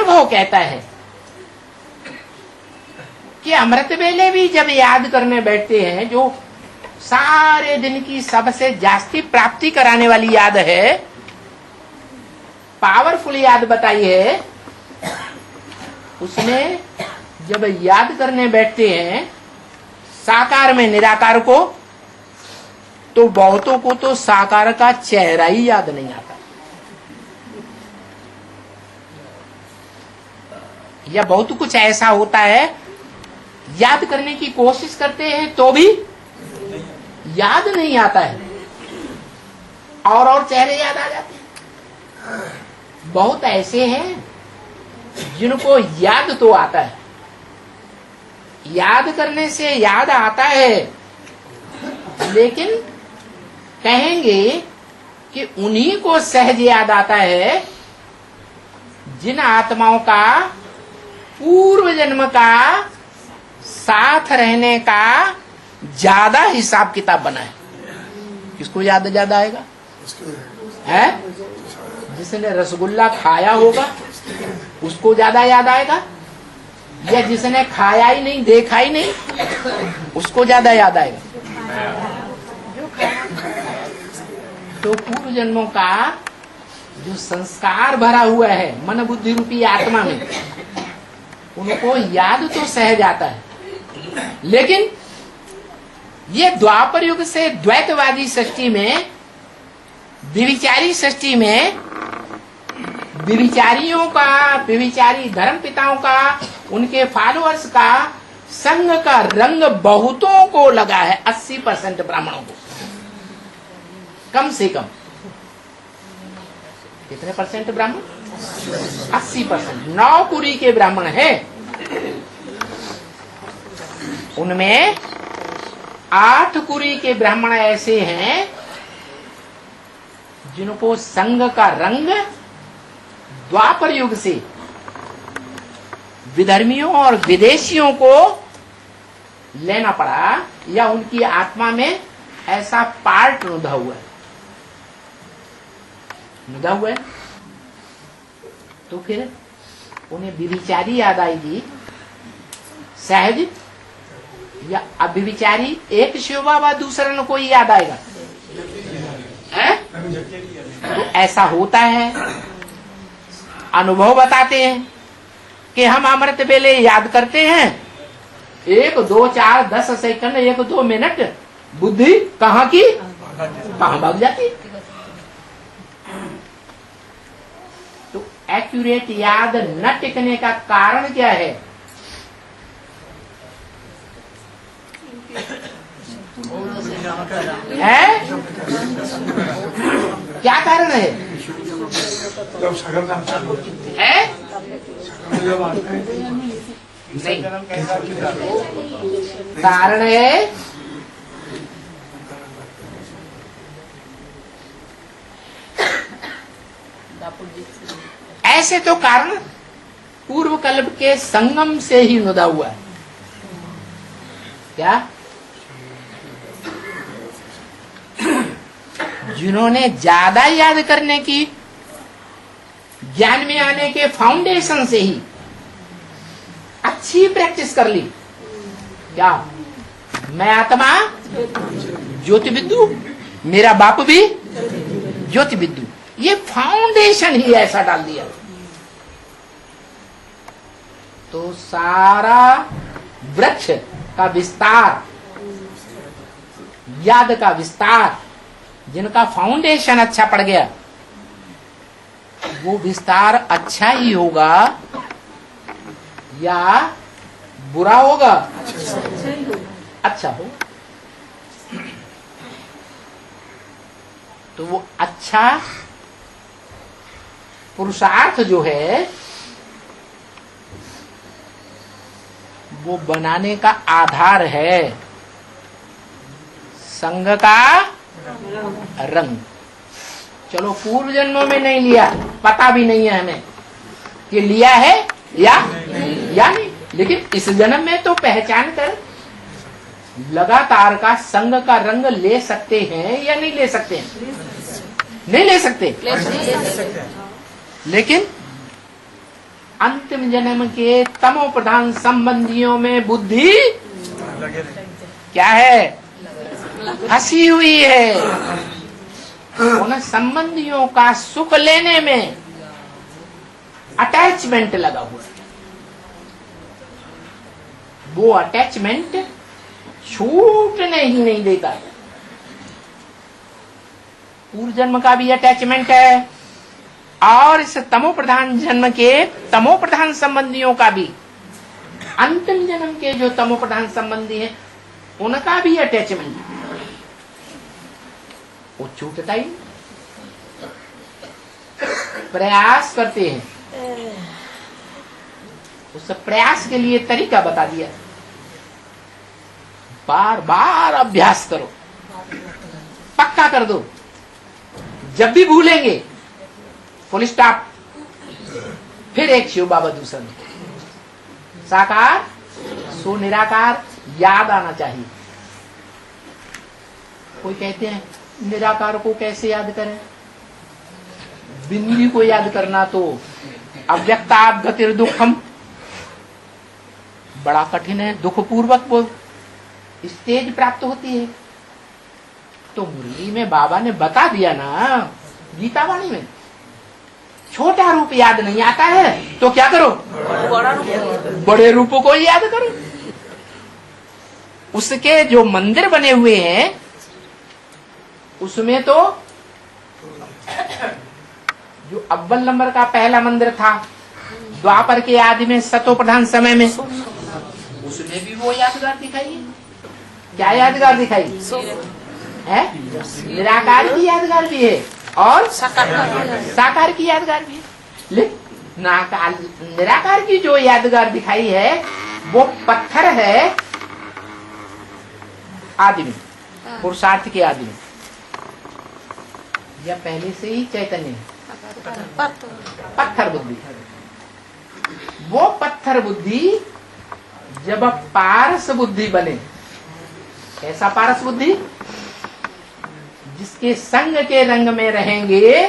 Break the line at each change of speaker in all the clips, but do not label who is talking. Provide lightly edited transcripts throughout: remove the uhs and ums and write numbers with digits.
अनुभव कहता है कि अमृत वेले भी जब याद करने बैठते हैं, जो सारे दिन की सबसे जास्ती प्राप्ति कराने वाली याद है, पावरफुल याद बताई है, उसमें जब याद करने बैठते हैं साकार में निराकार को, तो बहुतों को तो साकार का चेहरा ही याद नहीं आता, या बहुत कुछ ऐसा होता है याद करने की कोशिश करते हैं तो भी याद नहीं आता है, और चेहरे याद आ जाते हैं। बहुत ऐसे हैं जिनको याद तो आता है, याद करने से याद आता है, लेकिन कहेंगे कि उन्हीं को सहज याद आता है जिन आत्माओं का पूर्व जन्म का साथ रहने का ज्यादा हिसाब किताब बना है। किसको याद ज्यादा आएगा? है जिसने रसगुल्ला खाया होगा उसको ज्यादा याद आएगा, या जिसने खाया ही नहीं देखा ही नहीं उसको ज्यादा याद आएगा? तो पूर्व जन्मों का जो संस्कार भरा हुआ है मन बुद्धि रूपी आत्मा में, उनको याद तो सहज आता है, लेकिन ये द्वापर युग से द्वैतवादी सृष्टि में, विविचारी सृष्टि में, विविचारियों का, विविचारी धर्म पिताओं का, उनके फॉलोअर्स का संग का रंग बहुतों को लगा है। 80% ब्राह्मणों को, कम से कम कितने परसेंट ब्राह्मण? 80%। 9 कुरी के ब्राह्मण हैं, उनमें 8 कुरी के ब्राह्मण ऐसे हैं जिनको संघ का रंग द्वापर युग से विधर्मियों और विदेशियों को लेना पड़ा, या उनकी आत्मा में ऐसा पार्ट नुदा हुआ है। तो फिर उन्हें विविचारी याद आएगी सहज, या अभिविचारी? एक शिव बाबा दूसरे न कोई याद आएगा है? तो ऐसा होता है। अनुभव बताते हैं कि हम अमृत वेले याद करते हैं, 1, 2, 4, 10 सेकंड, 1, 2 मिनट, बुद्धि कहाँ की कहाँ भाग जाती। तो एक्यूरेट याद न टिकने का कारण क्या है? क्या कारण है? नहीं, कारण है ऐसे तो कारण पूर्व कल्प के संगम से ही नुदा हुआ है। क्या? जिन्होंने ज्यादा याद करने की, ज्ञान में आने के फाउंडेशन से ही अच्छी प्रैक्टिस कर ली। क्या? मैं आत्मा ज्योति बिंदु, मेरा बाप भी ज्योति बिंदु, ये फाउंडेशन ही ऐसा डाल दिया, तो सारा वृक्ष का विस्तार, याद का विस्तार, जिनका फाउंडेशन अच्छा पड़ गया, वो विस्तार अच्छा ही होगा या बुरा होगा? अच्छा हो। तो वो अच्छा पुरुषार्थ जो है वो बनाने का आधार है संग का रंग। चलो पूर्व जन्मों में नहीं लिया, पता भी नहीं है हमें कि लिया है या नहीं, लेकिन इस जन्म में तो पहचान कर लगातार का संग का रंग ले सकते हैं या नहीं ले सकते हैं? नहीं ले सकते। लेकिन अंतिम जन्म के तमो प्रधान संबंधियों में बुद्धि क्या है? फंसी हुई है। उन संबंधियों का सुख लेने में अटैचमेंट लगा हुआ है। वो अटैचमेंट छूटने ही नहीं देता। पूर्व जन्म का भी अटैचमेंट है और इस तमो प्रधान जन्म के तमो प्रधान संबंधियों का भी, अंतिम जन्म के जो तमो प्रधान संबंधी हैं उनका भी अटैचमेंट, वो छूटता ही। प्रयास करते हैं, उस प्रयास के लिए तरीका बता दिया। बार बार अभ्यास करो, पक्का कर दो। जब भी भूलेंगे फुल स्टॉप, फिर एक शिव बाबा दूसरा। साकार सो निराकार याद आना चाहिए। कोई कहते हैं निराकार को कैसे याद करें? बिंदी को याद करना तो अव्यक्तात् गतिर दुखम, बड़ा कठिन है। दुख पूर्वक वो स्टेज प्राप्त होती है। तो मुरली में बाबा ने बता दिया ना, गीतावाणी में, छोटा रूप याद नहीं आता है तो क्या करो? बड़े रूपों को ही याद करो। उसके जो मंदिर बने हुए हैं उसमें तो जो अव्वल नंबर का पहला मंदिर था द्वापर के आदि में, सतो प्रधान समय में, उसमें भी वो यादगार दिखाई है। क्या यादगार दिखाई है? निराकार की यादगार भी है और साकार की यादगार भी है। लेकिन निराकार की जो यादगार दिखाई है वो पत्थर है आदमी, पुरुषार्थ के आदमी, या पहले से ही चैतन्य है? पत्थर बुद्धि। वो पत्थर बुद्धि जब पारस बुद्धि बने, ऐसा पारस बुद्धि जिसके संग के रंग में रहेंगे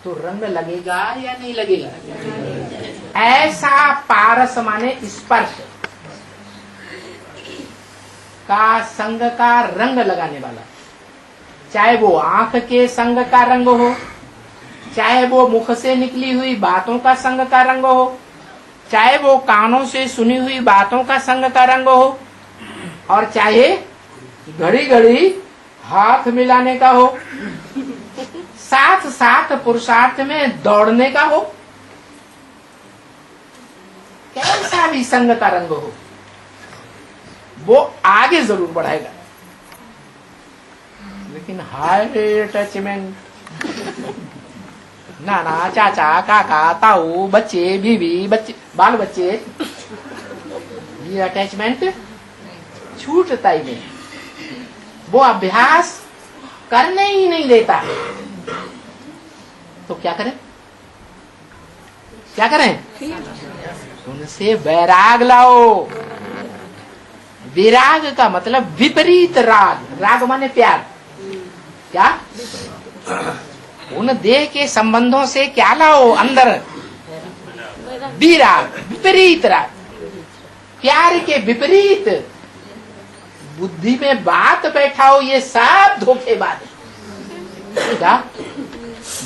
तो रंग लगेगा या नहीं लगेगा? ऐसा पारस माने स्पर्श का, संग का रंग लगाने वाला। चाहे वो आंख के संग का रंग हो, चाहे वो मुख से निकली हुई बातों का संग का रंग हो, चाहे वो कानों से सुनी हुई बातों का संग का रंग हो, और चाहे घड़ी घड़ी हाथ मिलाने का हो, साथ साथ पुरुषार्थ में दौड़ने का हो, कैसा भी संग का रंग हो, वो आगे जरूर बढ़ाएगा। लेकिन हाई अटैचमेंट, नाना चाचा काका ताऊ बच्चे बीवी बच्चे बाल बच्चे, ये अटैचमेंट छूटता ही नहीं। वो अभ्यास करने ही नहीं देता। तो क्या करें? क्या करें? उनसे वैराग लाओ। विराग का मतलब विपरीत राग, राग माने प्यार। क्या? उन देह के संबंधों से क्या लाओ अंदर? विराग, विपरीत राग, प्यार के विपरीत बुद्धि में बात बैठाओ। ये सब धोखेबाज है। क्या?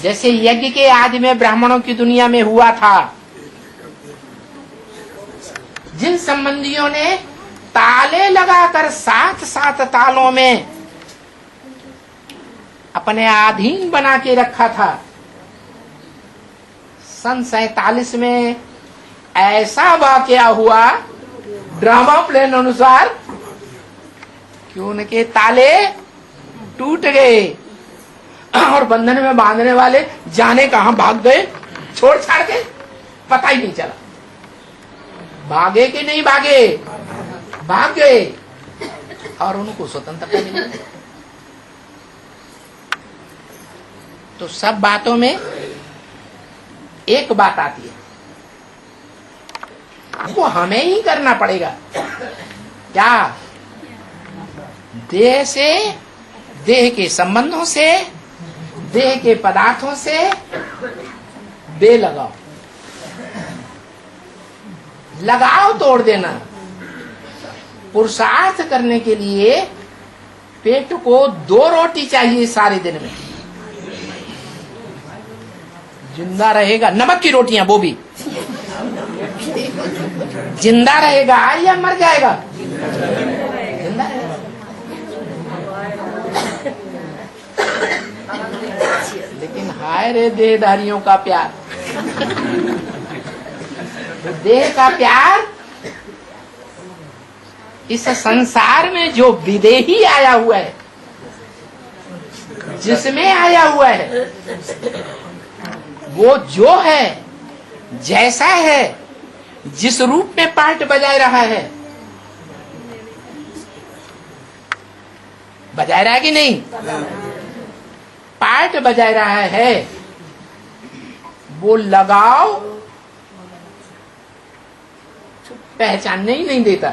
जैसे यज्ञ के आदि में ब्राह्मणों की दुनिया में हुआ था, जिन संबंधियों ने ताले लगाकर साथ साथ तालों में अपने अधीन बना के रखा था, सन 47 में ऐसा वाकया हुआ ड्रामा प्लेन अनुसार कि उनके ताले टूट गए और बंधन में बांधने वाले जाने कहां भाग गए, छोड़ छाड़ के, पता ही नहीं चला। भागे कि नहीं भागे? भाग गए और उनको स्वतंत्रता मिली। तो सब बातों में एक बात आती है, वो हमें ही करना पड़ेगा। क्या? देह से, देह के संबंधों से, देह के पदार्थों से बे लगाओ। लगाव तोड़ देना। पुरुषार्थ करने के लिए पेट को 2 रोटी चाहिए सारे दिन में। जिंदा रहेगा, नमक की रोटियां वो भी जिंदा रहेगा या मर जाएगा? जिंदा रहेगा। लेकिन हाय रे देहधारियों का प्यार, तो देह का प्यार इस संसार में जो विदेही आया हुआ है, जिसमें आया हुआ है, वो जो है, जैसा है, जिस रूप में पार्ट बजाय रहा है, बजाय रहा है कि नहीं? पार्ट बजाय रहा है, वो लगाव पहचानने ही नहीं देता।